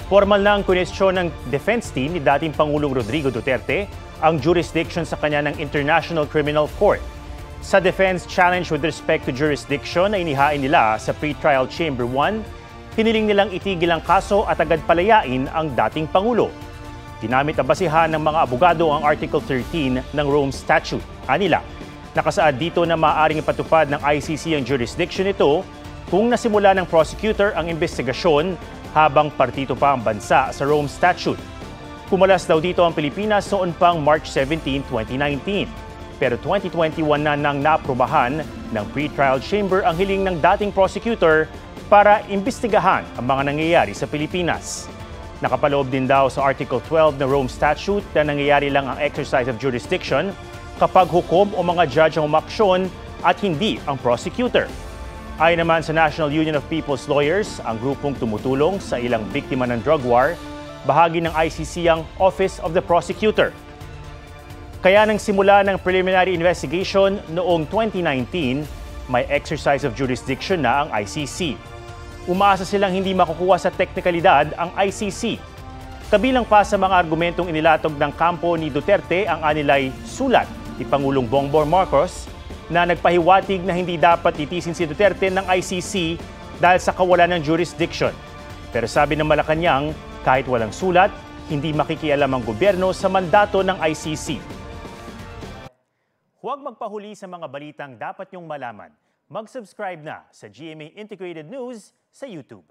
Formal na ang kwestiyon ng defense team ni dating Pangulong Rodrigo Duterte ang jurisdiction sa kanya ng International Criminal Court. Sa defense challenge with respect to jurisdiction na inihain nila sa pretrial Chamber 1, hiniling nilang itigil ang kaso at agad palayain ang dating Pangulo. Ginamit ang basihan ng mga abogado ang Article 13 ng Rome Statute. Anila, nakasaad dito na maaaring ipatupad ng ICC ang jurisdiction nito kung nasimula ng prosecutor ang investigasyon habang partito pa ang bansa sa Rome Statute. Kumalas daw dito ang Pilipinas noon pang March 17, 2019. Pero 2021 na nang naaprubahan ng pretrial chamber ang hiling ng dating prosecutor para imbestigahan ang mga nangyayari sa Pilipinas. Nakapaloob din daw sa Article 12 ng Rome Statute na nangyayari lang ang exercise of jurisdiction kapag hukom o mga judge ang umaksyon at hindi ang prosecutor. Ayon naman sa National Union of People's Lawyers, ang grupong tumutulong sa ilang biktima ng drug war, bahagi ng ICC ang Office of the Prosecutor. Kaya nang simula ng preliminary investigation noong 2019, may exercise of jurisdiction na ang ICC. Umaasa silang hindi makukuha sa teknikalidad ang ICC. Kabilang pa sa mga argumentong inilatog ng kampo ni Duterte ang anilay sulat ni Pangulong Bongbong Marcos na nagpahiwatig na hindi dapat titisin si Duterte ng ICC dahil sa kawalan ng jurisdiction. Pero sabi ng Malacanang, kahit walang sulat, hindi makikialam ang gobyerno sa mandato ng ICC. Huwag magpahuli sa mga balitang dapat niyong malaman. Mag-subscribe na sa GMA Integrated News sa YouTube.